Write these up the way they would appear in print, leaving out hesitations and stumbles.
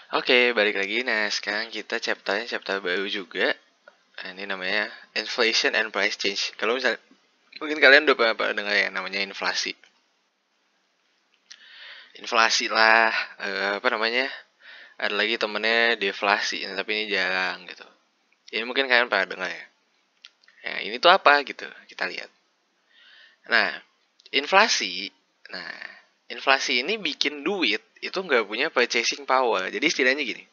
Oke, balik lagi. Nah, sekarang kita chapter baru juga. Ini namanya Inflation and Price Change. Kalau misalnya, mungkin kalian udah pernah dengar yang namanya inflasi. Inflasi lah, apa namanya? Ada lagi temennya deflasi, tapi ini jarang gitu. Ini mungkin kalian pernah dengar ya. Ya, ini tuh apa gitu? Kita lihat. Nah, inflasi. Nah, inflasi ini bikin duit itu nggak punya purchasing power. Jadi istilahnya gini.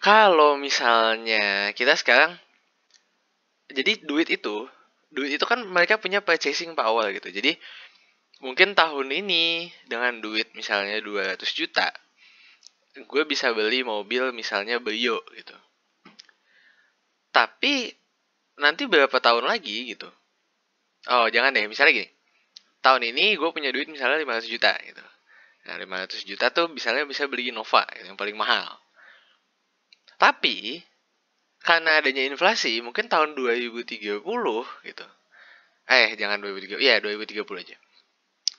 Kalau misalnya kita sekarang jadi duit itu kan mereka punya purchasing power gitu. Jadi mungkin tahun ini dengan duit misalnya 200 juta, gue bisa beli mobil misalnya Brio gitu. Tapi nanti berapa tahun lagi gitu. Oh, jangan deh, misalnya gini. Tahun ini gue punya duit misalnya 500 juta gitu. Nah, 500 juta tuh misalnya bisa beli Innova gitu, yang paling mahal. Tapi karena adanya inflasi, mungkin tahun 2030 gitu. Jangan 2030. Iya, 2030 aja.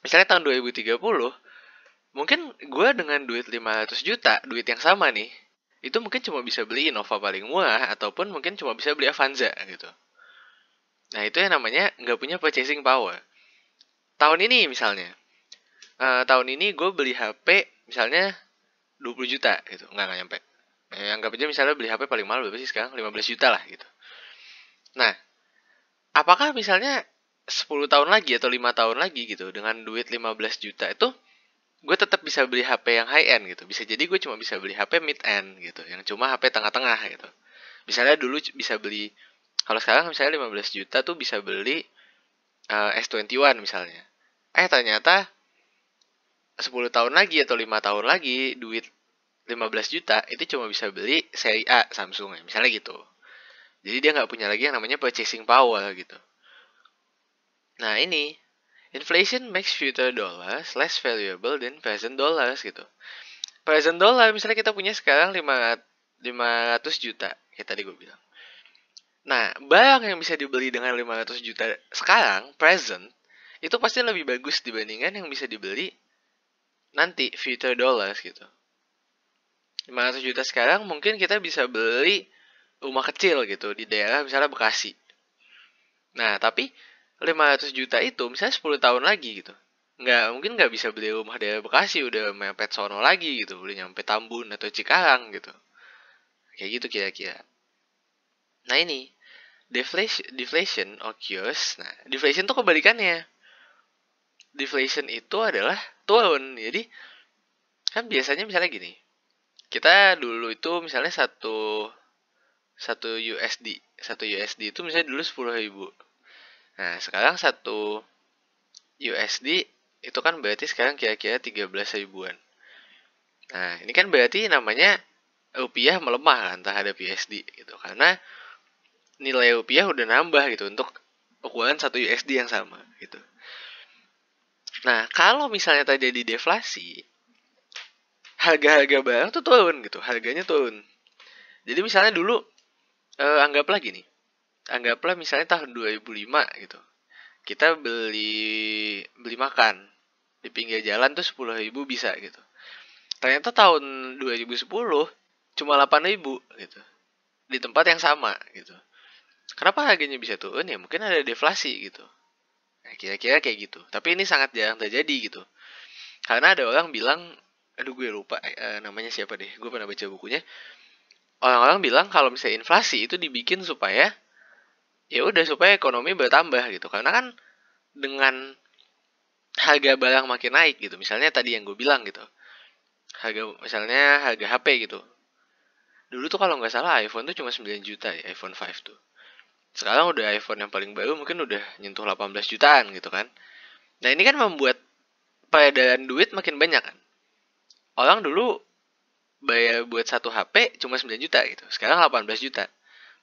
Misalnya tahun 2030, mungkin gue dengan duit 500 juta, duit yang sama nih, itu mungkin cuma bisa beli Innova paling murah, ataupun mungkin cuma bisa beli Avanza gitu. Nah, itu yang namanya nggak punya purchasing power. Tahun ini misalnya, tahun ini gue beli HP misalnya 20 juta gitu, nggak nyampe. Anggap aja misalnya beli HP paling mahal berapa sih sekarang? 15 juta lah gitu. Nah, apakah misalnya 10 tahun lagi atau 5 tahun lagi gitu, dengan duit 15 juta itu gue tetap bisa beli HP yang high end gitu. Bisa jadi gue cuma bisa beli HP mid end gitu, yang cuma HP tengah-tengah gitu. Misalnya dulu bisa beli, kalau sekarang misalnya 15 juta tuh bisa beli S21 misalnya. Ternyata 10 tahun lagi atau 5 tahun lagi duit 15 juta itu cuma bisa beli seri A Samsung ya, misalnya gitu. Jadi dia nggak punya lagi yang namanya purchasing power gitu. Nah ini, inflation makes future dollars less valuable than present dollars gitu. Present dollar misalnya kita punya sekarang 500 juta, kayak tadi gue bilang. Nah, barang yang bisa dibeli dengan 500 juta sekarang, present, itu pasti lebih bagus dibandingkan yang bisa dibeli nanti, future dollars gitu. 500 juta sekarang mungkin kita bisa beli rumah kecil gitu di daerah misalnya Bekasi. Nah, tapi 500 juta itu misalnya 10 tahun lagi gitu. Mungkin nggak bisa beli rumah daerah Bekasi, udah mepet sono lagi gitu, beli nyampe Tambun atau Cikarang gitu. Kayak gitu kira-kira. Nah ini, deflation occurs. Nah, deflation tuh kebalikannya. Deflation itu adalah turun. Jadi, kan biasanya misalnya gini. Kita dulu itu misalnya satu USD. Satu USD itu misalnya dulu 10.000. Nah, sekarang satu USD itu kan berarti sekarang kira-kira 13 ribuan. Nah, ini kan berarti namanya rupiah melemah kan terhadap USD gitu. Karena nilai rupiah udah nambah gitu untuk ukuran satu USD yang sama gitu. Nah, kalau misalnya terjadi deflasi, harga-harga barang tuh turun gitu, harganya turun. Jadi misalnya dulu, anggaplah gini, anggaplah misalnya tahun 2005 gitu, kita beli beli makan di pinggir jalan tuh 10.000 bisa gitu. Ternyata tahun 2010 cuma 8.000 gitu, di tempat yang sama gitu. Kenapa harganya bisa turun ya? Mungkin ada deflasi gitu. Nah, kira-kira kayak gitu. Tapi ini sangat jarang terjadi gitu. Karena ada orang bilang, aduh gue lupa namanya siapa deh. Gue pernah baca bukunya. Orang-orang bilang kalau misalnya inflasi itu dibikin supaya ya udah supaya ekonomi bertambah gitu. Karena kan dengan harga barang makin naik gitu. Misalnya tadi yang gue bilang gitu. Misalnya harga HP gitu. Dulu tuh kalau nggak salah iPhone tuh cuma 9 juta ya, iPhone 5 tuh. Sekarang udah iPhone yang paling baru mungkin udah nyentuh 18 jutaan gitu kan. Nah ini kan membuat peredaran duit makin banyak kan. Orang dulu bayar buat satu HP cuma 9 juta gitu. Sekarang 18 juta.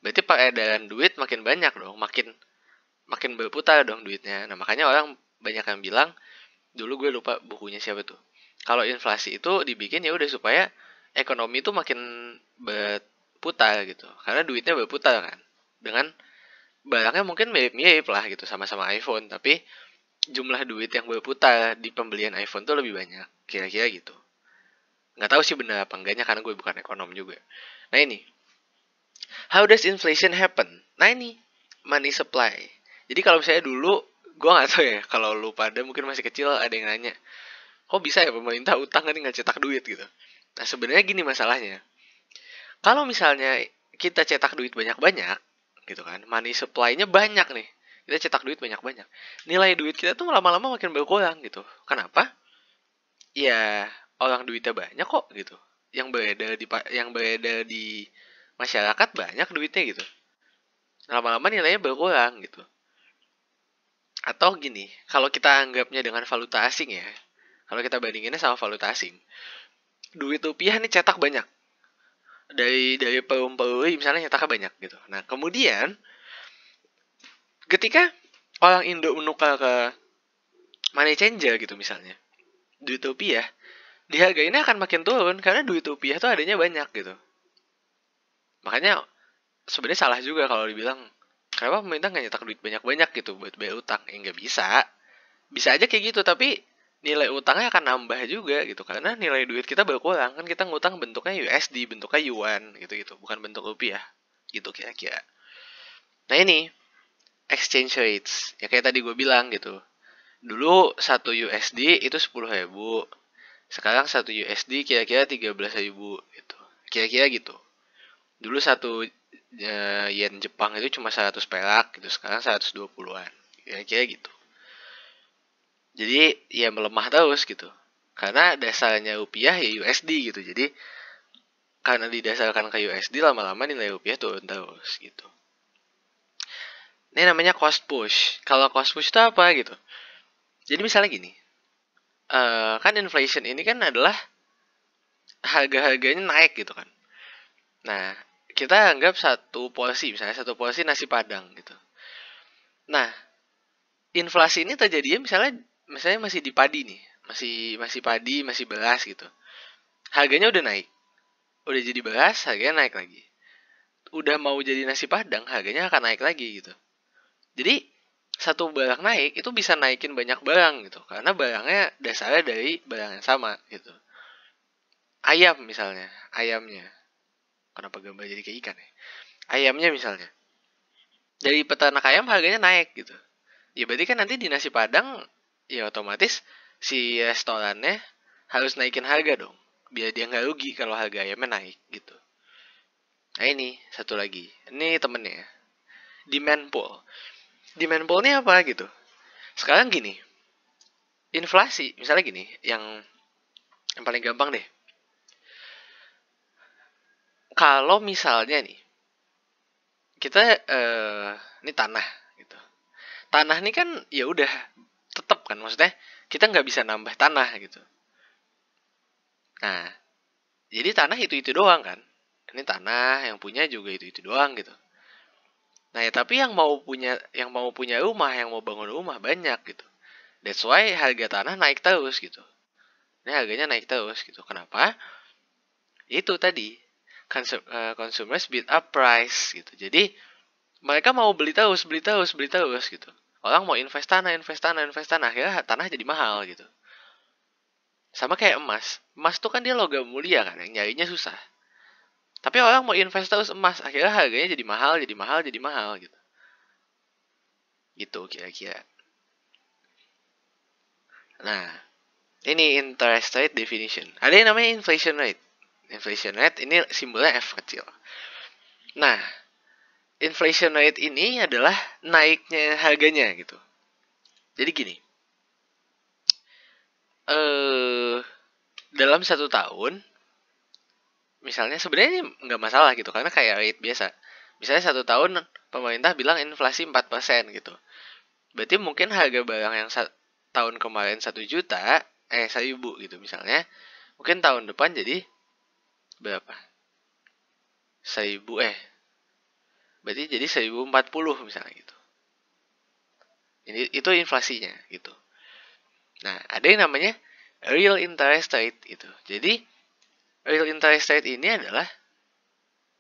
Berarti peredaran duit makin banyak dong, makin makin berputar dong duitnya. Nah, makanya orang banyak yang bilang, dulu gue lupa bukunya siapa tuh. Kalau inflasi itu dibikin ya udah supaya ekonomi itu makin berputar gitu. Karena duitnya berputar kan. Dengan barangnya mungkin mirip-mirip lah gitu, sama-sama iPhone, tapi jumlah duit yang berputar di pembelian iPhone tuh lebih banyak. Kira-kira gitu. Nggak tahu sih benar apa enggaknya karena gue bukan ekonom juga. Nah ini, how does inflation happen? Nah ini, money supply. Jadi kalau misalnya dulu, gue nggak tahu ya, kalau lu pada mungkin masih kecil ada yang nanya, kok bisa ya pemerintah utang kan nggak cetak duit gitu. Nah sebenarnya gini masalahnya, kalau misalnya kita cetak duit banyak-banyak, gitu kan, money supply-nya banyak nih, kita cetak duit banyak-banyak, nilai duit kita tuh lama-lama makin berkurang gitu. Kenapa? Ya orang duitnya banyak kok gitu, yang beredar di masyarakat banyak duitnya gitu, lama-lama nilainya berkurang gitu. Atau gini, kalau kita anggapnya dengan valuta asing ya, kalau kita bandinginnya sama valuta asing, duit rupiah nih cetak banyak, dari perum-peruri misalnya cetaknya banyak gitu. Nah kemudian ketika orang Indo menukar ke money changer gitu misalnya, duit rupiah dihargainnya akan makin turun karena duit rupiah tuh adanya banyak gitu. Makanya sebenarnya salah juga kalau dibilang kenapa pemerintah nggak nyetak duit banyak-banyak gitu buat bayar utang. Ya nggak bisa. Bisa aja kayak gitu, tapi nilai utangnya akan nambah juga gitu karena nilai duit kita berkurang, kan kita ngutang bentuknya USD, bentuknya yuan gitu-gitu, bukan bentuk rupiah gitu kira-kira. Nah ini exchange rates ya kayak tadi gue bilang gitu, dulu 1 USD itu 10.000, sekarang 1 USD kira-kira 13.000 gitu, kira-kira gitu. Dulu satu yen Jepang itu cuma 100 perak gitu, sekarang 120-an kira-kira gitu. Jadi ya melemah terus gitu, karena dasarnya rupiah ya USD gitu. Jadi karena didasarkan ke USD, lama-lama nilai rupiah turun terus gitu. Ini namanya cost push. Kalau cost push itu apa gitu? Jadi misalnya gini, kan inflation ini kan adalah harga-harganya naik gitu kan. Nah, kita anggap satu porsi, misalnya satu porsi nasi padang gitu. Nah, inflasi ini terjadinya misalnya masih di padi nih, masih padi, masih beras gitu. Harganya udah naik, udah jadi beras, harganya naik lagi. Udah mau jadi nasi padang, harganya akan naik lagi gitu. Jadi satu barang naik itu bisa naikin banyak barang gitu, karena barangnya dasarnya dari barang yang sama gitu. Ayam misalnya, ayamnya, kenapa gambar jadi kayak ikan ya? Ayamnya misalnya, dari peternak ayam harganya naik gitu. Ya berarti kan nanti di nasi padang ya otomatis si restorannya harus naikin harga dong, biar dia nggak rugi kalau harga ayamnya naik gitu. Nah ini satu lagi, ini temennya ya, demand pull. Demand pull ini apa gitu? Sekarang gini, inflasi misalnya gini, yang paling gampang deh. Kalau misalnya nih kita ini tanah gitu, tanah ini kan ya udah tetap kan, maksudnya kita nggak bisa nambah tanah gitu. Nah jadi tanah itu doang kan, ini tanah yang punya juga itu doang gitu. Nah ya tapi yang mau punya rumah, yang mau bangun rumah banyak gitu. That's why harga tanah naik terus gitu. Ini harganya naik terus gitu. Kenapa? Itu tadi consumers bid up price gitu. Jadi mereka mau beli terus, beli terus, beli terus gitu. Orang mau invest tanah, invest tanah, invest tanah, akhirnya tanah jadi mahal gitu. Sama kayak emas. Emas tuh kan dia logam mulia kan, yang nyarinya susah. Tapi orang mau invest terus emas, akhirnya harganya jadi mahal, jadi mahal, jadi mahal gitu. Gitu kira-kira. Nah, ini interest rate definition. Ada yang namanya inflation rate. Inflation rate ini simbolnya F kecil. Nah, inflation rate ini adalah naiknya harganya gitu. Jadi gini, dalam 1 tahun, misalnya sebenarnya ini nggak masalah gitu, karena kayak rate biasa. Misalnya 1 tahun pemerintah bilang inflasi 4% gitu. Berarti mungkin harga barang yang tahun kemarin 1 juta, 1.000 gitu misalnya, mungkin tahun depan jadi berapa? 1.000 berarti jadi 1.040 misalnya gitu. Ini itu inflasinya gitu. Nah, ada yang namanya real interest rate gitu. Jadi real interest rate ini adalah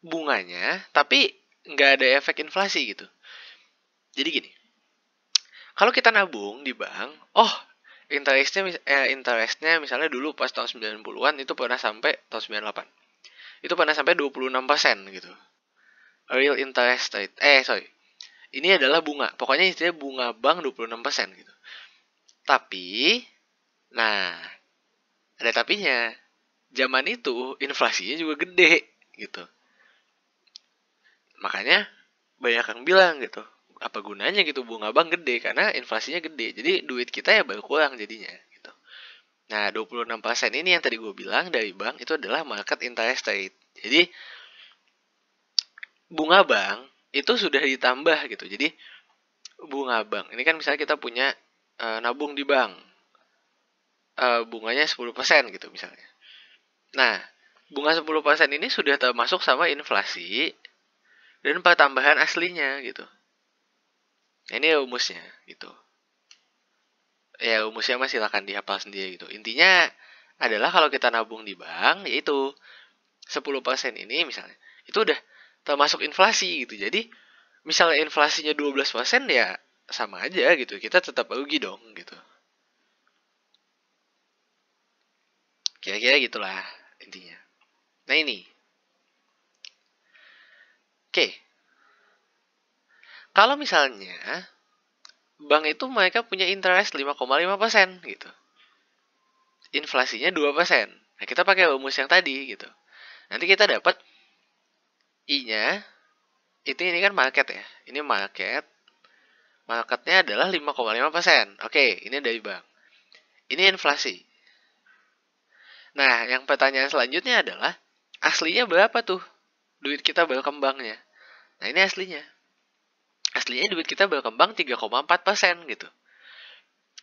bunganya tapi nggak ada efek inflasi gitu. Jadi gini, kalau kita nabung di bank, interestnya misalnya dulu pas tahun 90-an itu pernah sampai tahun 98. Itu pernah sampai 26% gitu. Real interest rate. Sorry. Ini adalah bunga. Pokoknya istilahnya bunga bank 26% gitu. Tapi, nah, ada tapinya. Zaman itu inflasinya juga gede gitu. Makanya banyak yang bilang gitu, apa gunanya gitu bunga bank gede karena inflasinya gede. Jadi duit kita ya berkurang jadinya gitu. Nah, 26% ini yang tadi gue bilang dari bank itu adalah market interest rate. Jadi bunga bank itu sudah ditambah gitu. Jadi bunga bank ini kan misalnya kita punya nabung di bank, bunganya 10% gitu misalnya. Nah, bunga 10% ini sudah termasuk sama inflasi dan pertambahan aslinya gitu. Ini rumusnya gitu. Ya rumusnya mah silakan dihafal sendiri gitu. Intinya adalah kalau kita nabung di bank yaitu 10% ini misalnya itu udah termasuk inflasi gitu. Jadi misalnya inflasinya 12% ya sama aja gitu. Kita tetap rugi dong gitu. Kira-kira gitulah intinya. Nah ini. Oke. Kalau misalnya bank itu mereka punya interest 5,5% gitu. Inflasinya 2%. Nah, kita pakai rumus yang tadi gitu. Nanti kita dapat I-nya itu ini kan market ya. Ini market. Marketnya adalah 5,5%. Oke, ini dari bank. Ini inflasi. Nah, yang pertanyaan selanjutnya adalah aslinya berapa tuh duit kita berkembangnya? Nah, ini aslinya. Aslinya duit kita berkembang 3,4% gitu.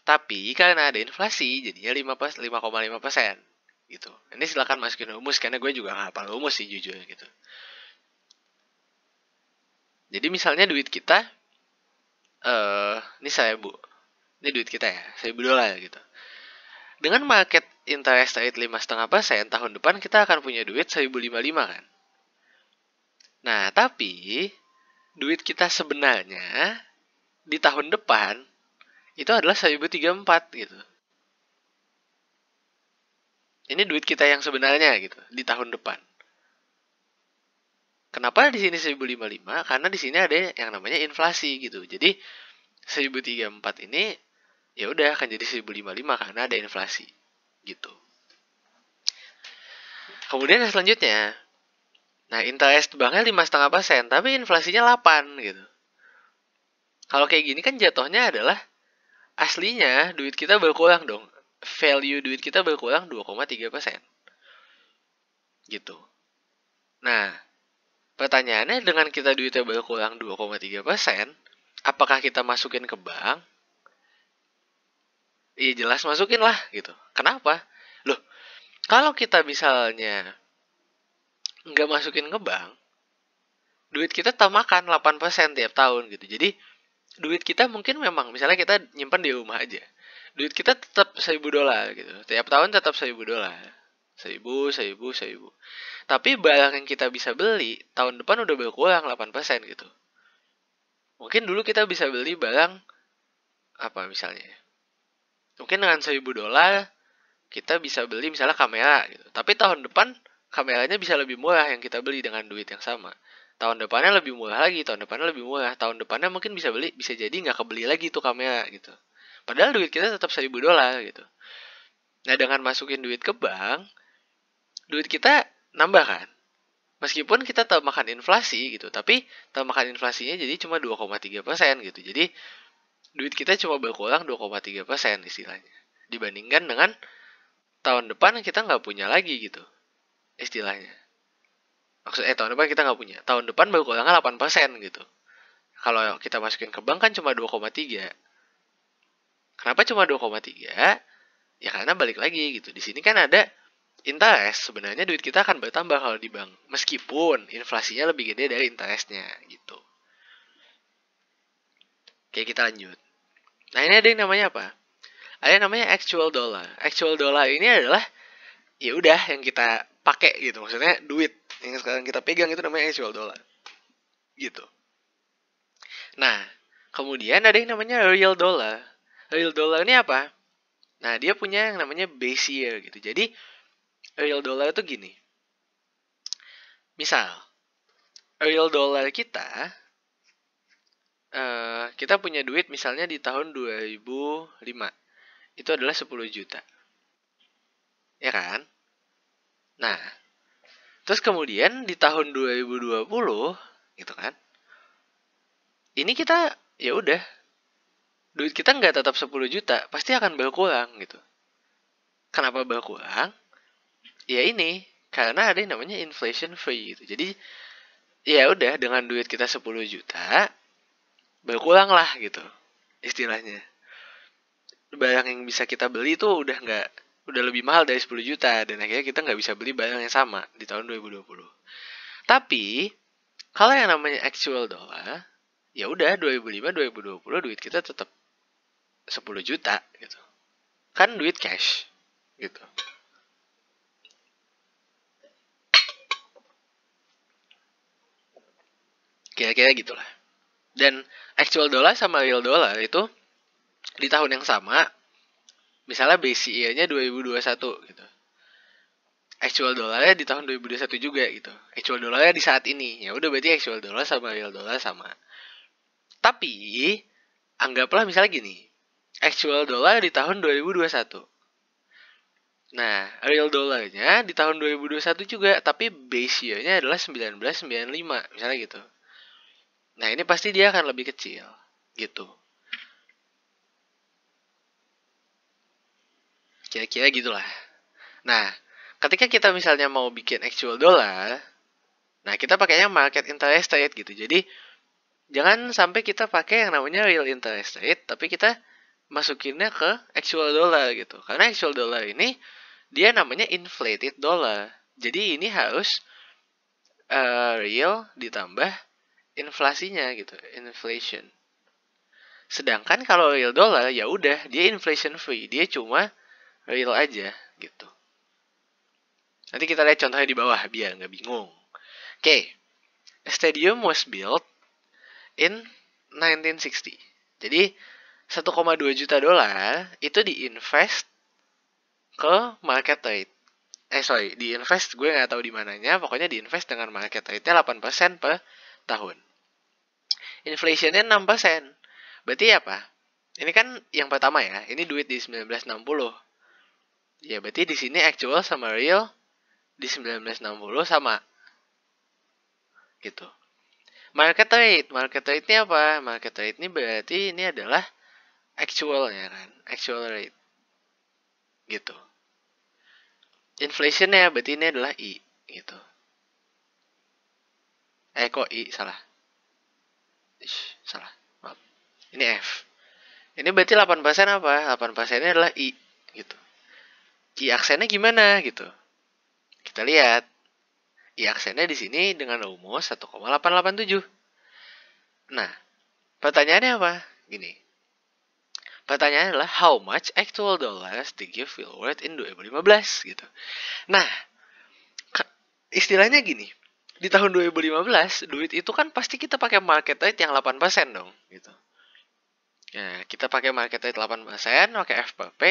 Tapi karena ada inflasi, jadinya 5,5% gitu. Ini silakan masukin rumus karena gue juga nggak hafal rumus sih jujur gitu. Jadi misalnya duit kita, ini ini duit kita ya, $1.000 gitu. Dengan market interest rate 5,5%, tahun depan kita akan punya duit 1.055 kan. Nah, tapi duit kita sebenarnya di tahun depan itu adalah 1.034 gitu. Ini duit kita yang sebenarnya gitu di tahun depan. Kenapa di sini 1.055? Karena di sini ada yang namanya inflasi gitu. Jadi 1.034 ini ya udah akan jadi 1.055 karena ada inflasi gitu. Kemudian yang selanjutnya, nah interest banknya 5,5%, tapi inflasinya 8 gitu. Kalau kayak gini kan jatuhnya adalah aslinya duit kita berkurang dong. Value duit kita berkurang 2,3%. Gitu. Nah, pertanyaannya dengan kita duitnya berkurang 2,3%, apakah kita masukin ke bank? Iya jelas masukin lah gitu. Kenapa? Loh, kalau kita misalnya nggak masukin ke bank, duit kita makan 8% tiap tahun gitu. Jadi duit kita mungkin memang misalnya kita nyimpan di rumah aja. Duit kita tetap $1.000 gitu. Tiap tahun tetap $1.000. 1.000. Tapi barang yang kita bisa beli tahun depan udah berkurang 8% gitu. Mungkin dulu kita bisa beli barang apa misalnya. Mungkin dengan $1.000 kita bisa beli misalnya kamera gitu. Tapi tahun depan kameranya bisa lebih murah yang kita beli dengan duit yang sama. Tahun depannya lebih murah lagi, tahun depannya lebih murah, tahun depannya mungkin bisa jadi nggak kebeli lagi tuh kamera gitu. Padahal duit kita tetap $1.000 gitu. Nah dengan masukin duit ke bank, duit kita nambah kan. Meskipun kita termakan inflasi gitu, tapi termakan inflasinya jadi cuma 2,3% gitu. Jadi duit kita cuma berkurang 2,3% istilahnya. Dibandingkan dengan tahun depan kita nggak punya lagi gitu istilahnya. Tahun depan kita nggak punya. Tahun depan berkurangnya 8% gitu. Kalau kita masukin ke bank kan cuma 2,3. Kenapa cuma 2,3? Ya karena balik lagi gitu. Di sini kan ada interest. Sebenarnya duit kita akan bertambah kalau di bank. Meskipun inflasinya lebih gede dari interestnya gitu. Oke, kita lanjut. Nah, ini ada yang namanya apa? Ada yang namanya actual dollar. Actual dollar ini adalah ya udah yang kita pakai gitu. Maksudnya duit yang sekarang kita pegang itu namanya actual dollar. Gitu. Nah, kemudian ada yang namanya real dollar. Real dollar ini apa? Nah, dia punya yang namanya base year gitu. Jadi, real dollar itu gini. Misal, real dollar kita punya duit misalnya di tahun 2005. Itu adalah 10 juta. Ya kan? Nah, terus kemudian di tahun 2020, gitu kan. Ini kita, ya udah, duit kita nggak tetap 10 juta, pasti akan berkurang gitu. Kenapa berkurang? Ya ini, karena ada yang namanya inflation free gitu. Jadi, ya udah dengan duit kita 10 juta, berkurang lah gitu istilahnya. Barang yang bisa kita beli tuh udah lebih mahal dari 10 juta dan akhirnya kita nggak bisa beli barang yang sama di tahun 2020. Tapi kalau yang namanya actual dollar, ya udah 2005 2020 duit kita tetap 10 juta gitu. Kan duit cash gitu. Kira-kira gitulah. Dan actual dollar sama real dollar itu di tahun yang sama, misalnya base year-nya 2021 gitu. Actual dollarnya di tahun 2021 juga gitu. Actual dollarnya di saat ini. Ya udah berarti actual dollar sama real dollar sama. Tapi anggaplah misalnya gini. Actual dollar di tahun 2021. Nah, real dollarnya di tahun 2021 juga, tapi base year-nya adalah 1995, misalnya gitu. Nah, ini pasti dia akan lebih kecil gitu. Kira-kira gitulah. Nah, ketika kita misalnya mau bikin actual dollar, nah kita pakainya market interest rate gitu. Jadi jangan sampai kita pakai yang namanya real interest rate, tapi kita masukinnya ke actual dollar gitu. Karena actual dollar ini dia namanya inflated dollar. Jadi ini harus real ditambah inflasinya gitu, inflation. Sedangkan kalau real dollar ya udah dia inflation free, dia cuma real aja gitu. Nanti kita lihat contohnya di bawah biar nggak bingung. Oke, a stadium was built in 1960. Jadi 1,2 juta dolar itu diinvest ke market rate. Diinvest gue nggak tahu di mananya, pokoknya diinvest dengan market rate-nya 8% per tahun. Inflationnya 6%. Berarti apa? Ini kan yang pertama ya, ini duit di 1960. Ya berarti di sini actual sama real di 1960 sama gitu. Market rate ini apa? Market rate ini berarti ini adalah actualnya kan, actual rate gitu. Inflationnya berarti ini adalah I gitu. Kok I salah? Salah. Maaf. Ini F. Ini berarti 8% apa? 8% ini adalah I gitu. I aksennya gimana gitu? Kita lihat. I aksennya di sini dengan rumus 1,887. Nah, pertanyaannya apa? Gini. Pertanyaannya adalah how much actual dollars did you feel worth in 2015 gitu. Nah, istilahnya gini. Di tahun 2015, duit itu kan pasti kita pakai market rate yang 8% dong gitu. Ya, kita pakai market rate 8%, pakai FPP,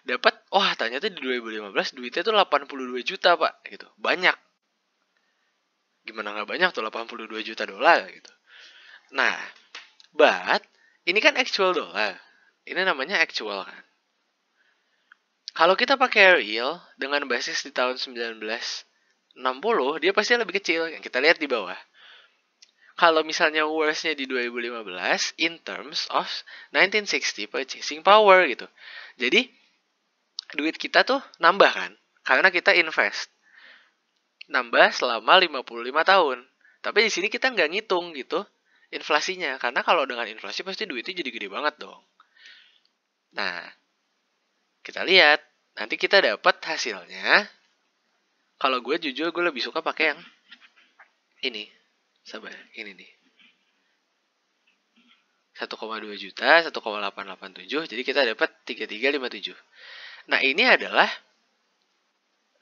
dapat ternyata di 2015 duitnya tuh 82 juta, Pak, gitu. Banyak. Gimana nggak banyak tuh 82 juta dolar gitu. Nah, but ini kan actual dollar. Ini namanya actual kan. Kalau kita pakai real dengan basis di tahun 1960, dia pasti lebih kecil. Yang kita lihat di bawah. Kalau misalnya worst-nya di 2015 in terms of 1960 purchasing power gitu. Jadi duit kita tuh nambah kan karena kita invest. Nambah selama 55 tahun. Tapi di sini kita nggak ngitung gitu inflasinya karena kalau dengan inflasi pasti duitnya jadi gede banget dong. Nah, kita lihat nanti kita dapat hasilnya. Kalau gue jujur gue lebih suka pakai yang ini. Sabar, ini nih. 1,2 juta, 1,887, jadi kita dapat 3357. Nah, ini adalah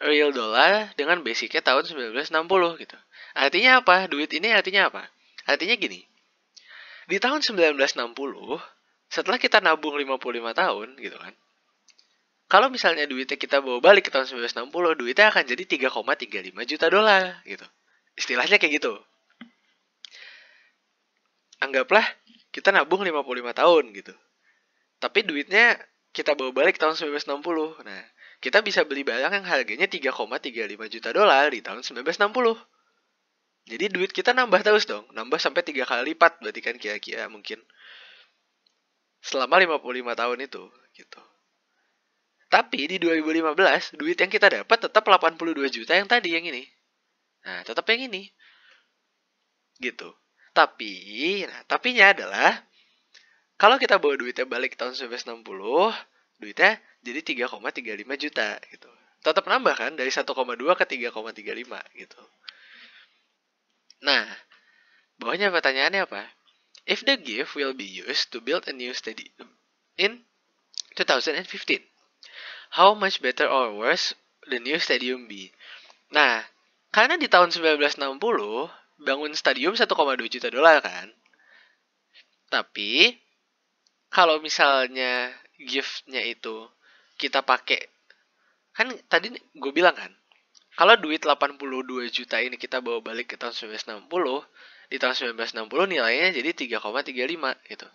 real dollar dengan basicnya tahun 1960 gitu. Artinya apa? Duit ini artinya apa? Artinya gini. Di tahun 1960, setelah kita nabung 55 tahun gitu kan. kalau misalnya duitnya kita bawa balik ke tahun 1960, duitnya akan jadi 3,35 juta dolar gitu. Istilahnya kayak gitu. Anggaplah kita nabung 55 tahun gitu. Tapi duitnya kita bawa balik tahun 1960. Nah, kita bisa beli barang yang harganya 3,35 juta dolar di tahun 1960. Jadi duit kita nambah terus dong. Nambah sampai 3 kali lipat berarti kan kira-kira mungkin. Selama 55 tahun itu gitu. Tapi di 2015, duit yang kita dapat tetap 82 juta yang tadi, yang ini. Nah, tetap yang ini. Gitu. Tapinya adalah, kalau kita bawa duitnya balik tahun 1960, duitnya jadi 3,35 juta gitu. Tetap nambah kan, dari 1,2 ke 3,35 gitu. Nah, bawahnya pertanyaannya apa? If the gift will be used to build a new stadium in 2015, how much better or worse the new stadium be? Nah, karena di tahun 1960 bangun stadium 1,2 juta dolar kan. Tapi kalau misalnya gift-nya itu kita pakai, kan tadi gue bilang kan, kalau duit 82 juta ini kita bawa balik ke tahun 1960, di tahun 1960 nilainya jadi 3,35 gitu.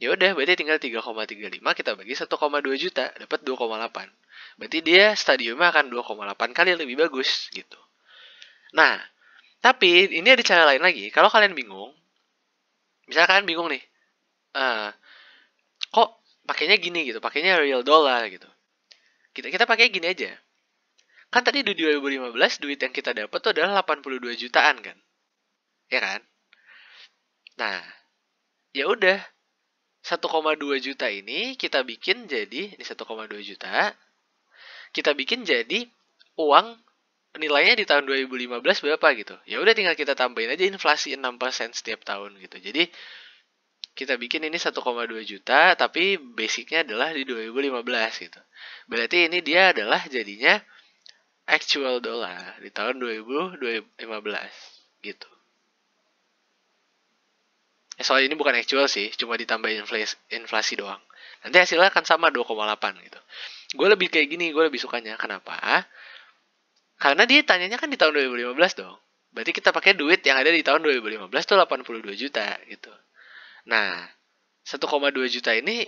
Ya udah, berarti tinggal 3,35 kita bagi 1,2 juta, dapat 2,8. Berarti dia stadiumnya akan 2,8 kali lebih bagus gitu. Nah, tapi ini ada cara lain lagi. Kalau kalian bingung, misalnya kalian bingung nih, kok pakainya gini gitu, pakainya real dollar gitu. Kita pakai gini aja. Kan tadi di 2015 duit yang kita dapat tuh adalah 82 jutaan kan, ya kan? Nah, ya udah, 1,2 juta ini kita bikin jadi, ini 1,2 juta, kita bikin jadi uang nilainya di tahun 2015 berapa gitu. Ya udah, tinggal kita tambahin aja inflasi 6% setiap tahun gitu. Jadi kita bikin ini 1,2 juta, tapi basicnya adalah di 2015 gitu. Berarti ini dia adalah jadinya actual dollar di tahun 2015 gitu. Soal ini bukan actual sih, cuma ditambahin inflasi doang. Nanti hasilnya akan sama 2,8 gitu. Gue lebih kayak gini, gue lebih sukanya. Kenapa? Karena dia tanyanya kan di tahun 2015 dong. Berarti kita pakai duit yang ada di tahun 2015 tuh 82 juta gitu. Nah, 1,2 juta ini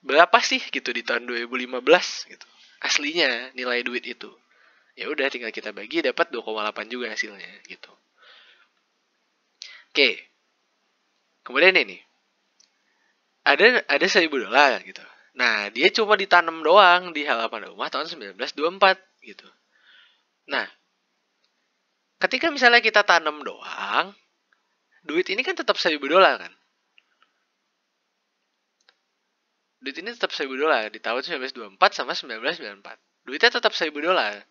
berapa sih gitu di tahun 2015 gitu. Aslinya nilai duit itu. Ya udah, tinggal kita bagi, dapat 2,8 juga hasilnya gitu. Oke. Kemudian ini. Ada 1.000 dolar gitu. Nah, dia cuma ditanam doang di halaman rumah tahun 1924 gitu. Nah, ketika misalnya kita tanam doang, duit ini kan tetap 1.000 dolar kan. Duit ini tetap 1.000 dolar di tahun 1924 sama 1994. Duitnya tetap 1.000 dolar.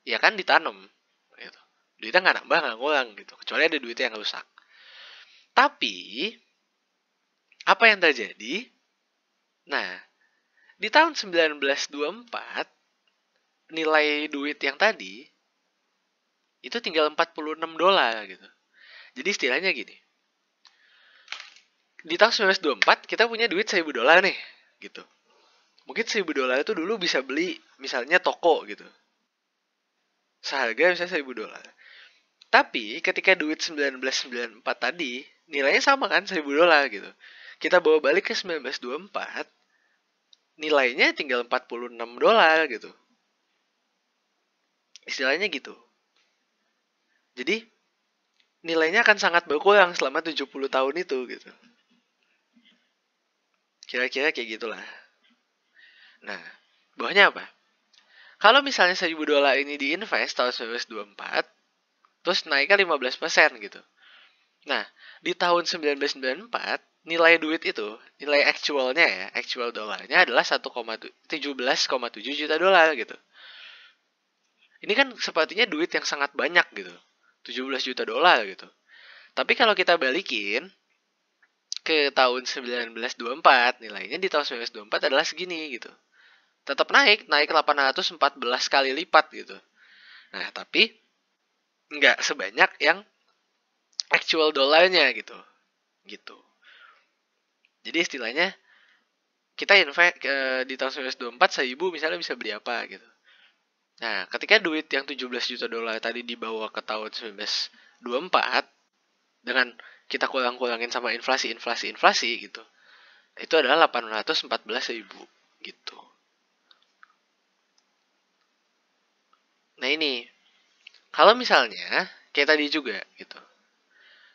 Ya kan ditanam gitu. Duitnya nggak nambah, nggak ngulang gitu. Kecuali ada duitnya yang rusak. Tapi, apa yang terjadi? Nah, di tahun 1924, nilai duit yang tadi itu tinggal 46 dolar gitu. Jadi istilahnya gini. Di tahun 1924 kita punya duit 1.000 dolar nih gitu. Mungkin 1.000 dolar itu dulu bisa beli misalnya toko gitu. Seharga misalnya 1.000 dolar. Tapi ketika duit 1994 tadi nilainya sama kan, 1.000 dolar gitu. Kita bawa balik ke 1924, nilainya tinggal 46 dolar gitu. Istilahnya gitu. Jadi nilainya akan sangat berkurang selama 70 tahun itu gitu. Kira-kira kayak gitulah. Nah, bawahnya apa? Kalau misalnya 1.000 dolar ini diinvest tahun 1924, terus naiknya 15% gitu. Nah, di tahun 1994, nilai duit itu, nilai actualnya ya, actual dolarnya adalah 17,7 juta dolar gitu. Ini kan sepertinya duit yang sangat banyak gitu. 17 juta dolar gitu. Tapi kalau kita balikin ke tahun 1924, nilainya di tahun 1924 adalah segini gitu. Tetap naik 814 kali lipat gitu. Nah, tapi nggak sebanyak yang actual dolarnya gitu. Gitu. Jadi istilahnya kita invest di tahun 1924 1.000 misalnya bisa beli apa gitu. Nah, ketika duit yang 17 juta dolar tadi dibawa ke tahun 1924 dengan kita kurang-kurangin sama inflasi gitu. Itu adalah 814.000 gitu. Nah, ini kalau misalnya kayak tadi juga gitu.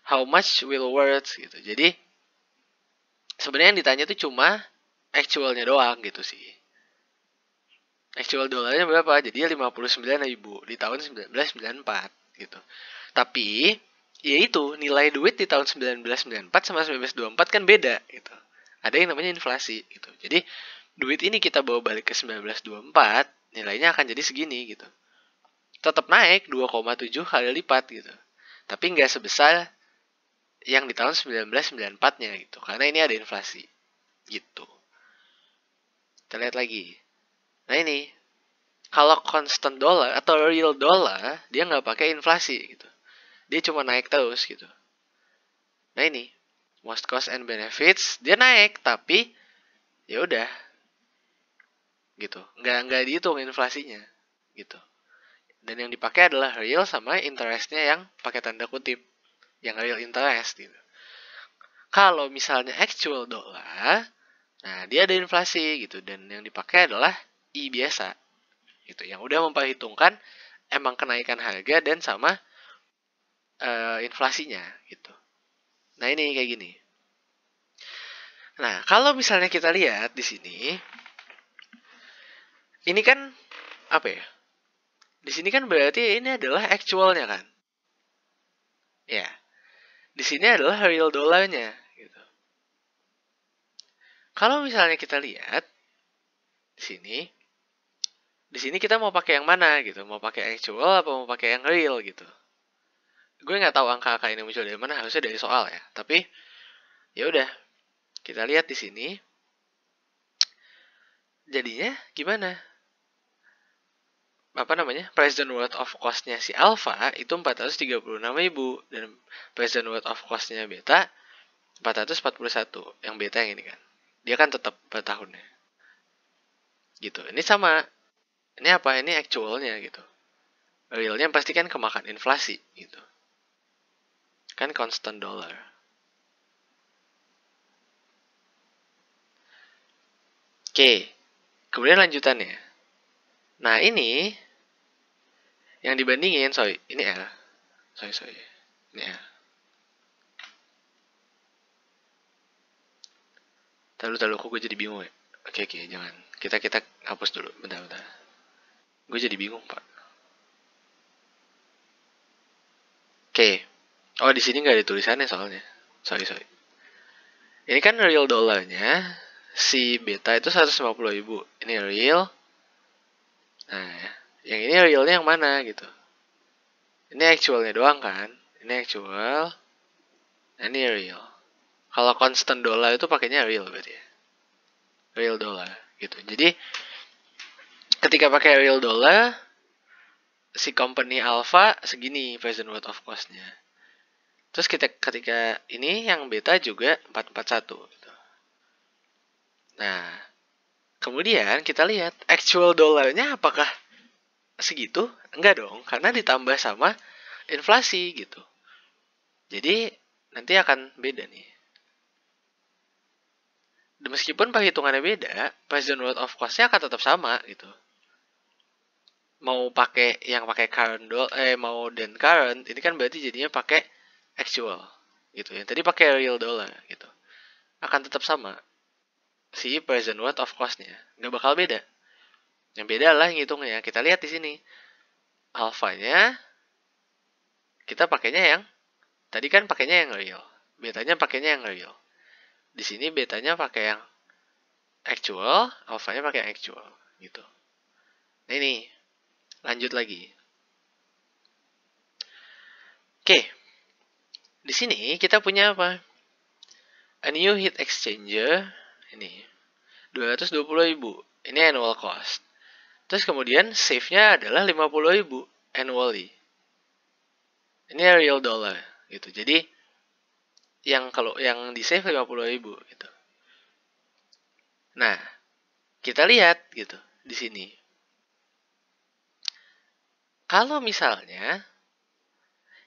How much will worth gitu. Jadi sebenarnya yang ditanya itu cuma actualnya doang gitu sih. Actual dolarnya berapa? Jadi 59.000 di tahun 1994 gitu. Tapi ya itu nilai duit di tahun 1994 sama 1924 kan beda gitu. Ada yang namanya inflasi gitu. Jadi duit ini kita bawa balik ke 1924, nilainya akan jadi segini gitu. Tetap naik 2,7 kali lipat gitu. Tapi nggak sebesar yang di tahun 1994-nya gitu. Karena ini ada inflasi gitu. Kita lihat lagi. Nah ini, kalau constant dollar atau real dollar, dia nggak pakai inflasi gitu. Dia cuma naik terus gitu. Nah ini, most cost and benefits dia naik tapi ya udah gitu. Nggak dihitung inflasinya gitu. Dan yang dipakai adalah real sama interestnya yang pakai tanda kutip, yang real interest gitu. Kalau misalnya actual dollar, nah dia ada inflasi gitu dan yang dipakai adalah I biasa gitu, yang udah memperhitungkan emang kenaikan harga dan sama inflasinya gitu. Nah ini kayak gini. Nah kalau misalnya kita lihat di sini, ini kan apa ya? Di sini kan berarti ini adalah actualnya kan? Ya, di sini adalah real dollarnya gitu. Kalau misalnya kita lihat di sini kita mau pakai yang mana gitu? Mau pakai actual apa mau pakai yang real gitu? Gue nggak tahu angka-angka ini muncul dari mana, harusnya dari soal ya. Tapi ya udah, kita lihat di sini. Jadinya gimana? Apa namanya? Present worth of cost-nya si alpha itu 436.000 dan present worth of cost-nya beta 441. Yang beta yang ini kan. Dia kan tetap per tahunnya. Gitu. Ini sama. Ini apa? Ini actualnya gitu. Realnya pasti kan kemakan inflasi gitu. Kan constant dollar. Oke. Kemudian lanjutannya. Nah ini yang dibandingin, ini L. Sorry. Ini L. Taruh, kok gue jadi bingung ya? Oke, jangan. Kita hapus dulu, bentar. Gue jadi bingung, Pak. Oke. Oh, di sini nggak ada tulisannya soalnya. Sorry. Ini kan real dollarnya, si beta itu 150.000. Ini real. Nah, yang ini realnya yang mana gitu. Ini actualnya doang kan. Ini actual. Nah, ini real. Kalau constant dollar itu pakainya real berarti ya. Real dollar gitu. Jadi, ketika pakai real dollar, si company alpha segini present worth of cost-nya. Terus ketika ini yang beta juga 441 gitu. Nah, kemudian kita lihat actual dollarnya apakah segitu? Enggak dong, karena ditambah sama inflasi gitu. Jadi nanti akan beda nih. Meskipun perhitungannya beda, present worth of cost-nya akan tetap sama gitu. Mau pakai yang pakai current mau dan current, ini kan berarti jadinya pakai actual gitu ya. Tadi pakai real dollar gitu. Akan tetap sama si present worth of cost-nya. Nggak bakal beda. Yang beda adalah yang hitungnya. Kita lihat di sini. Alpha-nya kita pakainya yang tadi kan pakainya yang real. Betanya pakainya yang real. Di sini betanya pakai yang actual, alpha-nya pakai yang actual gitu. Nah ini, lanjut lagi. Oke. Di sini kita punya apa? A new heat exchanger ini 220.000. Ini annual cost. Terus kemudian save-nya adalah 50.000 annually. Ini real dollar gitu. Jadi yang kalau yang di save 50.000 gitu. Nah, kita lihat gitu di sini. Kalau misalnya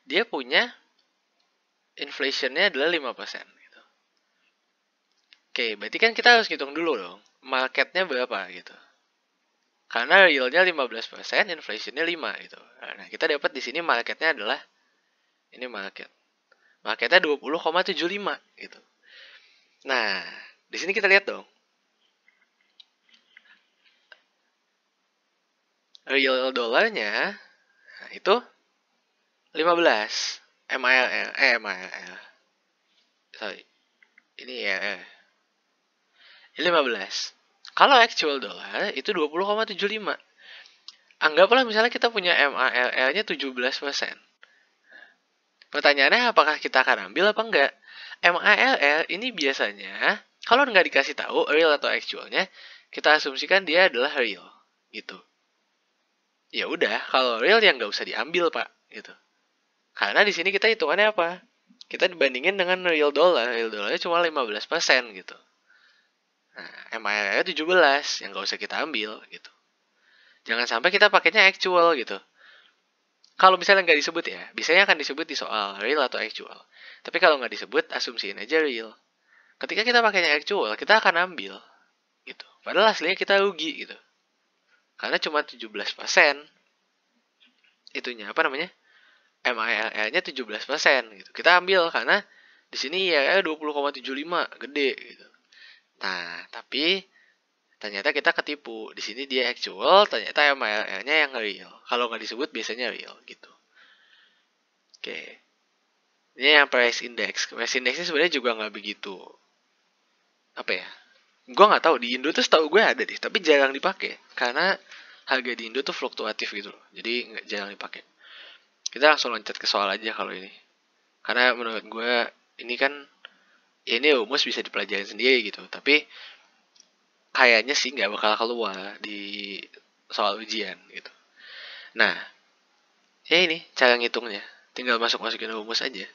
dia punya inflationnya adalah 5%. Gitu. Oke, berarti kan kita harus hitung dulu dong. Marketnya berapa gitu. Karena realnya 15%, inflationnya 5 gitu. Nah, kita dapat di sini marketnya adalah ini market. Marketnya 20,75 gitu. Nah, di sini kita lihat dong. Real dollarnya nah itu 15. MILL. Sorry. Ini ya. Ini 15. Kalau actual dollar itu 20,75. Anggaplah misalnya kita punya MILL-nya 17%. Pertanyaannya apakah kita akan ambil apa enggak? MILL ini biasanya kalau nggak dikasih tahu real atau actualnya, kita asumsikan dia adalah real gitu. Ya udah, kalau real yang nggak usah diambil pak gitu. Karena di sini kita hitungannya apa? Kita dibandingin dengan real dollar, real dollarnya cuma 15% gitu. Nah, MILL-nya 17 yang nggak usah kita ambil gitu. Jangan sampai kita pakainya actual gitu. Kalau misalnya nggak disebut ya, biasanya akan disebut di soal real atau actual. Tapi kalau nggak disebut, asumsiin aja real. Ketika kita pakainya actual, kita akan ambil gitu. Padahal aslinya kita rugi gitu. Karena cuma 17% itunya apa namanya? MILL-nya 17% gitu. Kita ambil karena di sini ya 20,75 gede gitu. Nah, tapi ternyata kita ketipu. Di sini dia actual, ternyata MILL-nya yang real. Kalau nggak disebut biasanya real gitu. Oke. Ini yang price index. Price indexnya sebenarnya juga nggak begitu apa ya? Gue nggak tahu di Indo tuh setahu gue ada deh, tapi jarang dipakai karena harga di Indo tuh fluktuatif gitu loh. Jadi nggak jarang dipakai. Kita langsung loncat ke soal aja kalau ini. Karena menurut gue ini kan ya ini rumus bisa dipelajarin sendiri gitu. Tapi kayaknya sih nggak bakal keluar di soal ujian gitu. Nah, ya ini cara ngitungnya. Tinggal masukin rumus aja.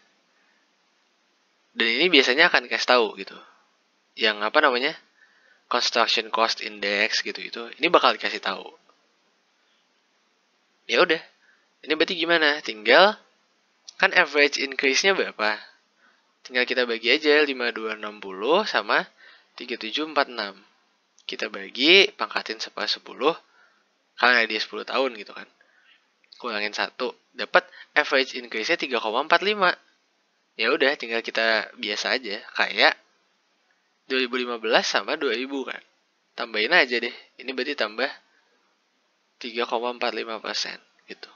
Dan ini biasanya akan dikasih tahu gitu. Yang apa namanya? Construction cost index gitu itu. Ini bakal dikasih tahu. Ya udah. Ini berarti gimana? Tinggal kan average increase-nya berapa? Tinggal kita bagi aja 5260 sama 3746. Kita bagi, pangkatin 10 karena dia 10 tahun gitu kan. Kurangin 1, dapat average increase-nya 3,45. Ya udah, tinggal kita biasa aja kayak 2015 sama 2000 kan. Tambahin aja deh. Ini berarti tambah 3,45% gitu.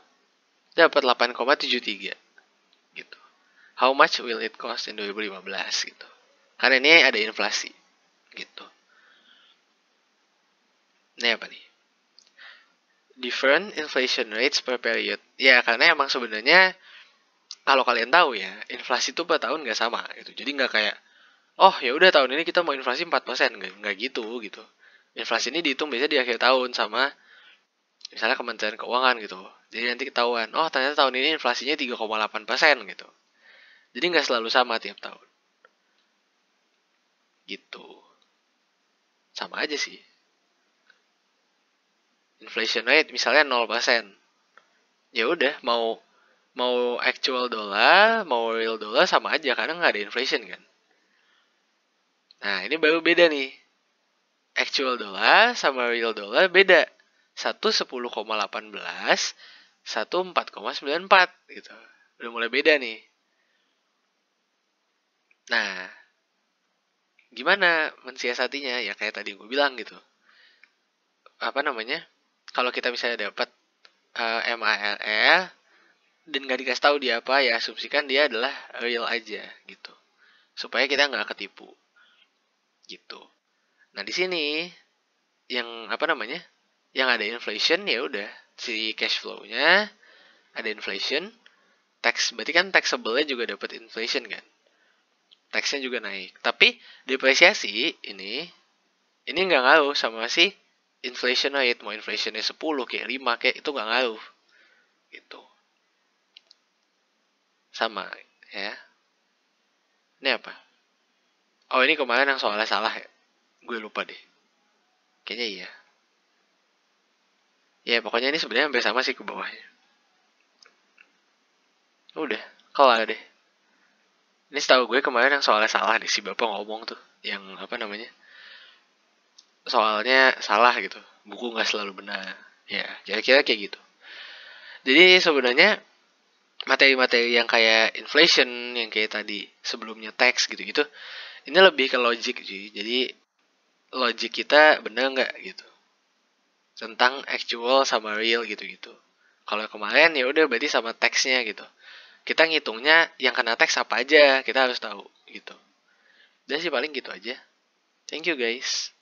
Dapat 8,73 gitu. How much will it cost in 2015 gitu. Karena ini ada inflasi gitu. Ini apa nih? Different inflation rates per period. Ya karena emang sebenarnya kalau kalian tahu ya, inflasi itu per tahun nggak sama gitu. Jadi nggak kayak, oh ya udah tahun ini kita mau inflasi 4%, nggak gitu gitu. Inflasi ini dihitung biasanya di akhir tahun sama misalnya Kementerian Keuangan gitu. Jadi nanti ketahuan, oh ternyata tahun ini inflasinya 3,8% gitu. Jadi nggak selalu sama tiap tahun. Gitu. Sama aja sih. Inflation rate misalnya 0%. Ya udah mau mau actual dollar, mau real dollar sama aja karena nggak ada inflation kan. Nah, ini baru beda nih. Actual dollar sama real dollar beda. Satu 10,18, satu 4,94 gitu. Udah mulai beda nih. Nah, gimana mensiasatinya? Ya kayak tadi gue bilang gitu. Apa namanya? Kalau kita misalnya dapat MILL dan nggak dikasih tahu dia apa, ya asumsikan dia adalah real aja gitu. Supaya kita nggak ketipu gitu. Nah, di sini yang apa namanya? Yang ada inflation ya udah si cash flow-nya ada inflation, tax berarti kan taxable-nya juga dapat inflation kan. Taxnya juga naik. Tapi depresiasi ini nggak ngaruh sama si inflation rate. Mau inflationnya 10 kayak 5 kayak itu nggak ngaruh gitu. Sama ya. Ini apa? Oh, ini kemarin yang soalnya salah ya. Gue lupa deh. Kayaknya iya. Ya pokoknya ini sebenarnya hampir sama sih ke bawahnya. Udah, kelar deh. Ini setahu gue kemarin yang soalnya salah nih, si bapak ngomong tuh, yang apa namanya, soalnya salah gitu, buku nggak selalu benar. Ya kira-kira kayak gitu. Jadi sebenarnya materi-materi yang kayak inflation, yang kayak tadi sebelumnya tax gitu-gitu, ini lebih ke logic sih. Jadi logic kita bener nggak gitu tentang actual sama real gitu-gitu. Kalau kemarin ya udah berarti sama teksnya gitu. Kita ngitungnya yang kena teks apa aja, kita harus tahu gitu. Dan sih paling gitu aja. Thank you guys.